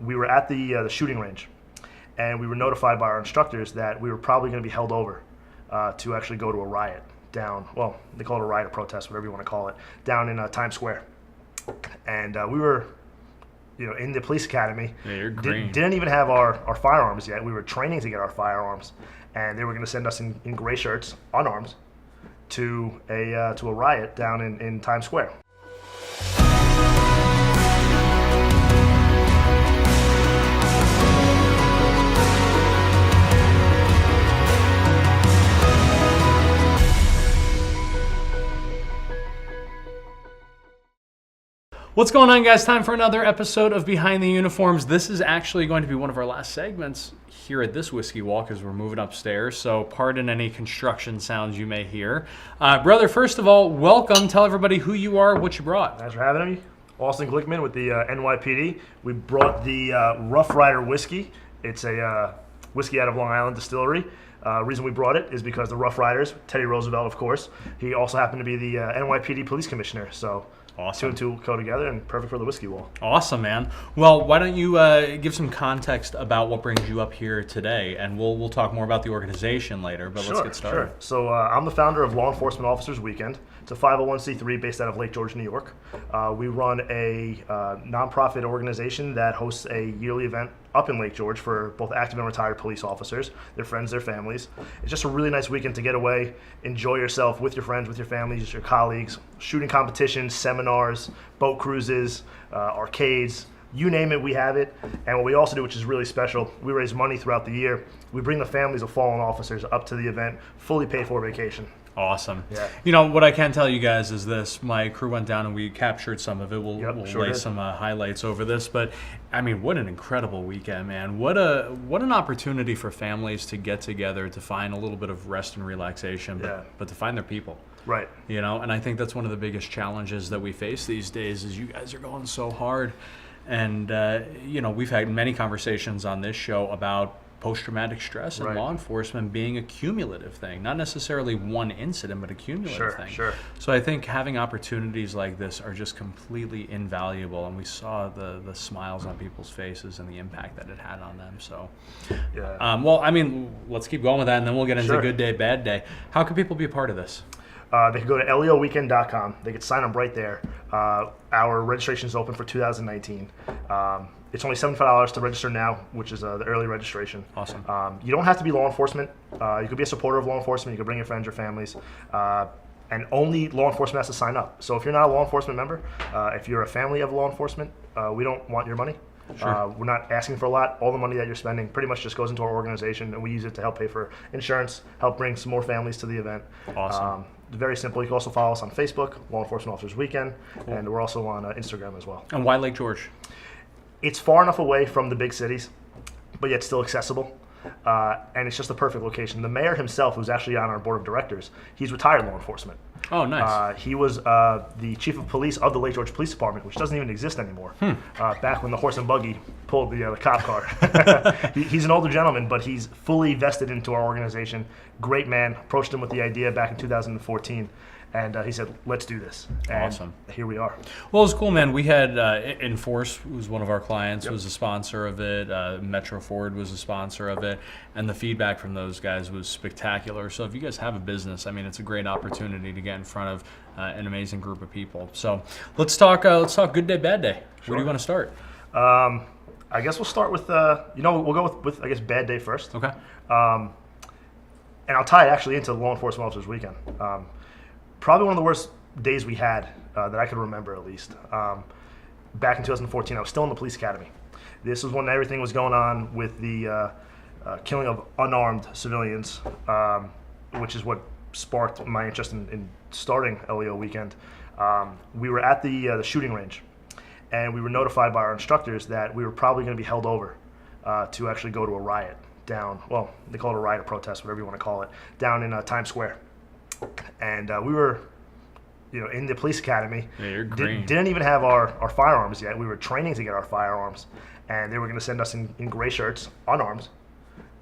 we were at the shooting range, and we were notified by our instructors that we were probably going to be held over to actually go to a riot down, well, they call it a riot, a protest, whatever you want to call it, down in Times Square. And we were, in the police academy. Yeah, you're green. Didn't even have our firearms yet. We were training to get our firearms, and they were going to send us in gray shirts, unarmed, to a riot down in Times Square. What's going on, guys? Time for another episode of Behind the Uniforms. This is actually going to be one of our last segments here at this Whiskey Walk as we're moving upstairs, so pardon any construction sounds you may hear. Brother, first of all, welcome. Tell everybody who you are, what you brought. Thanks for having me. Austin Glickman with the NYPD. We brought the Rough Rider whiskey. It's a whiskey out of Long Island Distillery. Reason we brought it is because the Rough Riders, Teddy Roosevelt, of course, he also happened to be the NYPD police commissioner, so awesome. Two and two go together and perfect for the whiskey wall. Awesome, man. Well, why don't you give some context about what brings you up here today, and we'll talk more about the organization later, but let's get started. Sure. So I'm the founder of Law Enforcement Officers Weekend. It's a 501c3 based out of Lake George, New York. We run a nonprofit organization that hosts a yearly event up in Lake George for both active and retired police officers, their friends, their families. It's just a really nice weekend to get away, enjoy yourself with your friends, with your families, your colleagues, shooting competitions, seminars, boat cruises, arcades, you name it, we have it. And what we also do, which is really special, we raise money throughout the year. We bring the families of fallen officers up to the event, fully paid for vacation. Awesome. Yeah. What I can tell you guys is this. My crew went down and we captured some of it. We'll lay some highlights over this. But, I mean, what an incredible weekend, man. What an opportunity for families to get together, to find a little bit of rest and relaxation, but to find their people. Right. And I think that's one of the biggest challenges that we face these days is you guys are going so hard. And, we've had many conversations on this show about post-traumatic stress and law enforcement being a cumulative thing, not necessarily one incident, but a cumulative thing. Sure. So I think having opportunities like this are just completely invaluable, and we saw the smiles on people's faces and the impact that it had on them. So, let's keep going with that, and then we'll get into good day, bad day. How can people be a part of this? They can go to leoweekend.com. They can sign up right there. Our registration is open for 2019. It's only $75 to register now, which is the early registration. Awesome. You don't have to be law enforcement. You could be a supporter of law enforcement. You could bring your friends, your families. And only law enforcement has to sign up. So if you're not a law enforcement member, if you're a family of law enforcement, we don't want your money. Sure. We're not asking for a lot. All the money that you're spending pretty much just goes into our organization, and we use it to help pay for insurance, help bring some more families to the event. Awesome. Very simple. You can also follow us on Facebook, Law Enforcement Officers Weekend, and we're also on Instagram as well. And why Lake George? It's far enough away from the big cities, but yet still accessible. And it's just the perfect location. The mayor himself, who's actually on our board of directors, he's retired law enforcement. Oh, nice. He was the chief of police of the Lake George Police Department, which doesn't even exist anymore. Back when the horse and buggy pulled the cop car. He's an older gentleman, but he's fully vested into our organization. Great man. Approached him with the idea back in 2014. And he said, let's do this. And awesome. Here we are. Well, it's cool, man. We had Enforce, who was one of our clients, was a sponsor of it. Metro Ford was a sponsor of it. And the feedback from those guys was spectacular. So if you guys have a business, it's a great opportunity to get in front of an amazing group of people. So let's talk good day, bad day. Sure. Where do you want to start? I guess we'll start with, we'll go with I guess, bad day first. Okay. And I'll tie it actually into Law Enforcement Officers Weekend. Probably one of the worst days we had that I could remember, at least. Back in 2014, I was still in the police academy. This was when everything was going on with the killing of unarmed civilians, which is what sparked my interest in starting LEO Weekend. We were at the shooting range, and we were notified by our instructors that we were probably going to be held over to actually go to a riot down, well, they call it a riot, a protest, whatever you want to call it, down in Times Square. And we were, in the police academy. Yeah, you're green. Didn't even have our firearms yet. We were training to get our firearms, and they were going to send us in gray shirts, unarmed,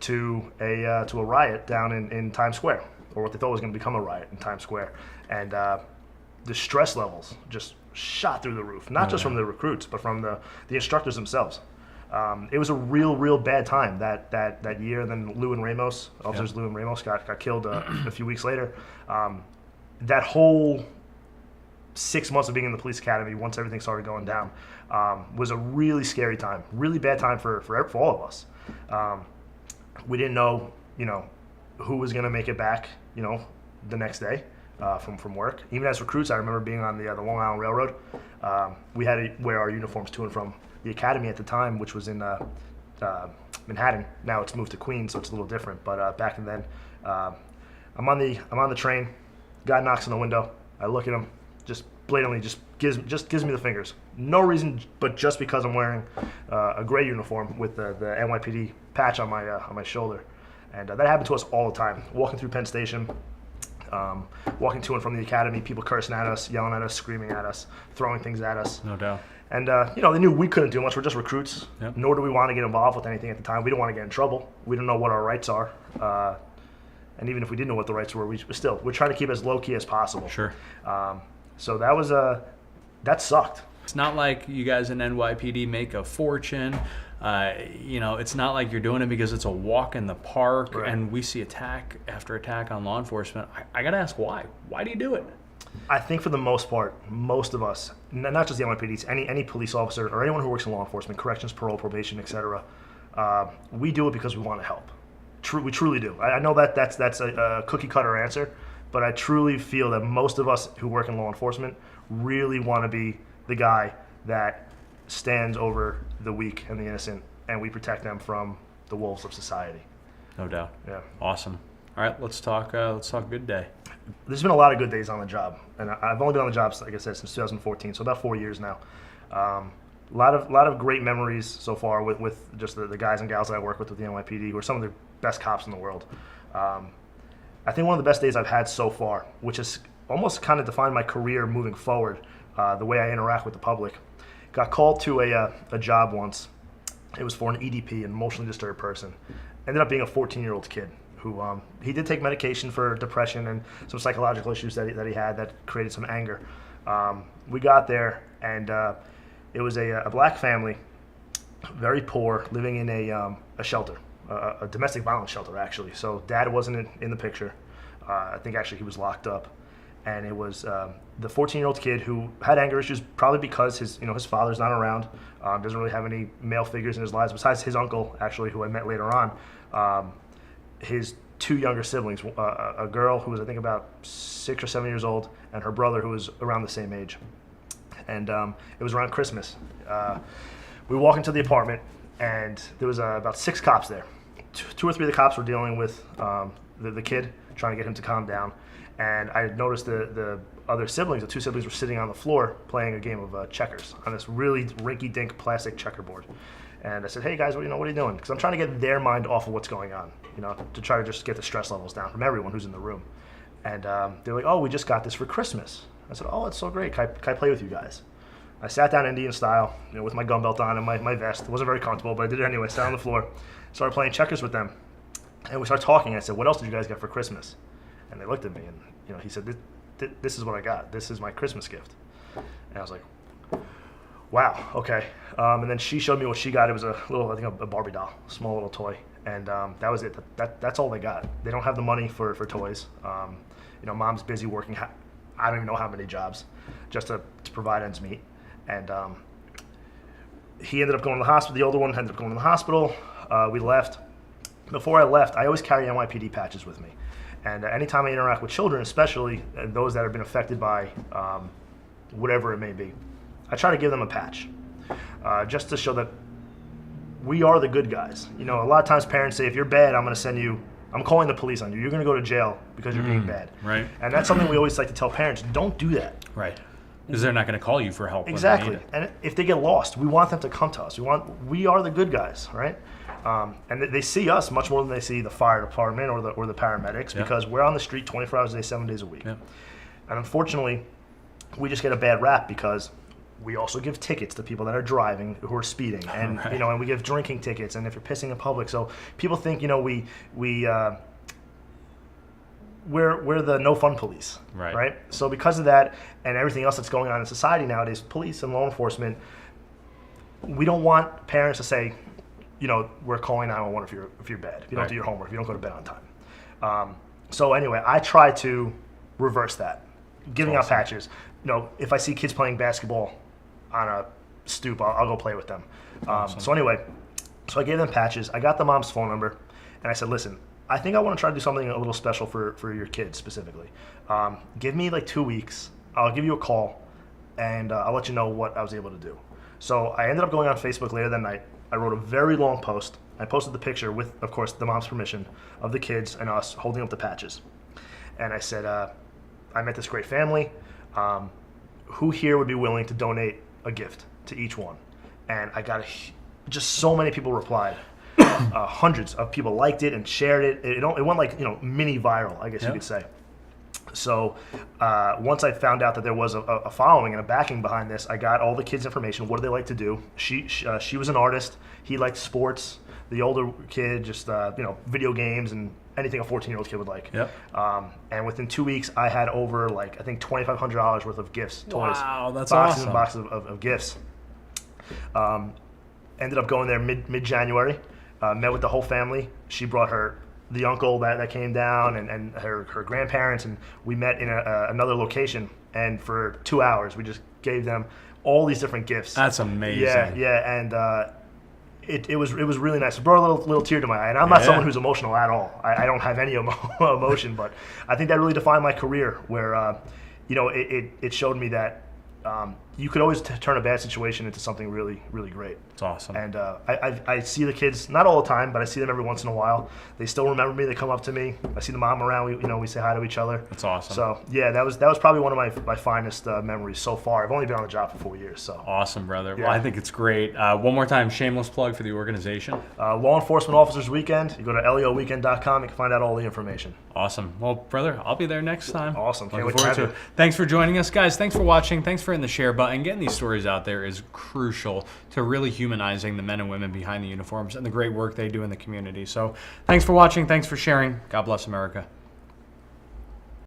to a riot down in Times Square, or what they thought was going to become a riot in Times Square. And the stress levels just shot through the roof, not just from the recruits, but from the instructors themselves. It was a real bad time that year. And then Lou and Ramos, officers Lou and Ramos got killed a few weeks later. That whole 6 months of being in the police academy, once everything started going down, was a really scary time, really bad time for all of us. We didn't know, who was going to make it back, the next day from work. Even as recruits, I remember being on the Long Island Railroad. We had to wear our uniforms to and from the academy at the time, which was in Manhattan. Now it's moved to Queens, so it's a little different. But back then, I'm on the train. Guy knocks on the window. I look at him, just blatantly, gives me the fingers. No reason, but just because I'm wearing a gray uniform with the NYPD patch on my shoulder. And that happened to us all the time. Walking through Penn Station, walking to and from the academy, people cursing at us, yelling at us, screaming at us, throwing things at us. No doubt. And, they knew we couldn't do much. We're just recruits. Yep. Nor do we want to get involved with anything at the time. We don't want to get in trouble. We don't know what our rights are. And even if we didn't know what the rights were, we're trying to keep it as low-key as possible. Sure. So that sucked. It's not like you guys in NYPD make a fortune. It's not like you're doing it because it's a walk in the park, right. And we see attack after attack on law enforcement. I got to ask why. Why do you do it? I think for the most part, most of us, not just the NYPDs, any police officer or anyone who works in law enforcement, corrections, parole, probation, etc., we do it because we want to help. We truly do. I know that's a cookie cutter answer, but I truly feel that most of us who work in law enforcement really want to be the guy that stands over the weak and the innocent, and we protect them from the wolves of society. No doubt. Yeah. Awesome. All right, let's talk good day. There's been a lot of good days on the job, and I've only been on the job, like I said, since 2014, so about 4 years now. A lot of great memories so far with just the guys and gals that I work with the NYPD, who are some of the best cops in the world. I think one of the best days I've had so far, which has almost kind of defined my career moving forward, the way I interact with the public. Got called to a job once. It was for an EDP, an emotionally disturbed person. Ended up being a 14-year-old kid who he did take medication for depression and some psychological issues that he had that created some anger. We got there, and it was a black family, very poor, living in a shelter, a domestic violence shelter, actually. So dad wasn't in the picture. I think actually he was locked up. And it was the 14-year-old kid who had anger issues, probably because his father's not around, doesn't really have any male figures in his lives besides his uncle, actually, who I met later on. His two younger siblings, a girl who was I think about 6 or 7 years old, and her brother who was around the same age. And it was around Christmas. We walk into the apartment, and there was about 6 cops there. Two or three of the cops were dealing with the kid, trying to get him to calm down. And I noticed the other siblings, the 2 siblings, were sitting on the floor playing a game of checkers on this really rinky-dink plastic checkerboard. And I said, hey guys, what are you doing? Because I'm trying to get their mind off of what's going on, to try to just get the stress levels down from everyone who's in the room. And they're like, oh, we just got this for Christmas. I said, oh, that's so great. Can I play with you guys? I sat down Indian style, with my gun belt on and my vest. It wasn't very comfortable, but I did it anyway. Sat on the floor, started playing checkers with them. And we started talking. I said, what else did you guys get for Christmas? And they looked at me, and he said, this is what I got. This is my Christmas gift. And I was like, wow, okay. And then she showed me what she got. It was a little, I think, a Barbie doll, a small little toy. And that was it. That's all they got. They don't have the money for toys. Mom's busy working, I don't even know how many jobs, just to provide ends meet. And he ended up going to the hospital. The older one ended up going to the hospital. We left. Before I left, I always carry NYPD patches with me. And anytime I interact with children, especially those that have been affected by whatever it may be, I try to give them a patch, just to show that we are the good guys. A lot of times parents say, if you're bad, I'm calling the police on you. You're going to go to jail because you're being bad. Right. And that's something we always like to tell parents, don't do that. Right. Because they're not going to call you for help. Exactly. And if they get lost, we want them to come to us. We are the good guys, right? And they see us much more than they see the fire department or the paramedics, because we're on the street 24 hours a day, 7 days a week. Yeah. And unfortunately, we just get a bad rap because we also give tickets to people that are driving who are speeding, and right. And we give drinking tickets, and if you're pissing in public, so people think we're the no fun police, right? So because of that and everything else that's going on in society nowadays, police and law enforcement, we don't want parents to say, we're calling 911 if you're bad, if you don't do your homework, if you don't go to bed on time. So anyway, I try to reverse that, giving out patches. If I see kids playing basketball on a stoop, I'll go play with them. So anyway, so I gave them patches. I got the mom's phone number, and I said, listen, I think I want to try to do something a little special for your kids specifically. Give me like 2 weeks. I'll give you a call, and I'll let you know what I was able to do. So I ended up going on Facebook later that night. I wrote a very long post. I posted the picture with, of course, the mom's permission of the kids and us holding up the patches. And I said, I met this great family. Who here would be willing to donate a gift to each one? And I got just so many people replied. Hundreds of people liked it and shared it. It went like mini viral, I guess you could say. So once I found out that there was a following and a backing behind this, I got all the kids' information. What do they like to do? She was an artist. He liked sports. The older kid just video games and anything a 14-year-old kid would like. Yep. And within 2 weeks, I had over I think $2,500 worth of gifts, toys. Wow, that's boxes awesome. And boxes of gifts. Ended up going there mid-January. Met with the whole family. She brought the uncle that came down and her grandparents, and we met in another location. And for 2 hours, we just gave them all these different gifts. That's amazing. Yeah, and it was really nice. It brought a little tear to my eye. And I'm not someone who's emotional at all. I don't have any emotion, but I think that really defined my career. Where it showed me that you could always turn a bad situation into something really, really great. It's awesome. And I see the kids, not all the time, but I see them every once in a while. They still remember me. They come up to me. I see the mom around. We say hi to each other. That's awesome. So yeah, that was probably one of my finest memories so far. I've only been on the job for 4 years. So awesome, brother. Yeah. Well, I think it's great. One more time, shameless plug for the organization. Law Enforcement Officers Weekend. You go to leoweekend.com. You can find out all the information. Awesome. Well, brother, I'll be there next time. Awesome. Can't Looking wait to forward have to you. it. Thanks for joining us, guys. Thanks for watching. Thanks for hitting the share button. Getting these stories out there is crucial to really humanizing the men and women behind the uniforms and the great work they do in the community. So thanks for watching. Thanks for sharing. God bless America.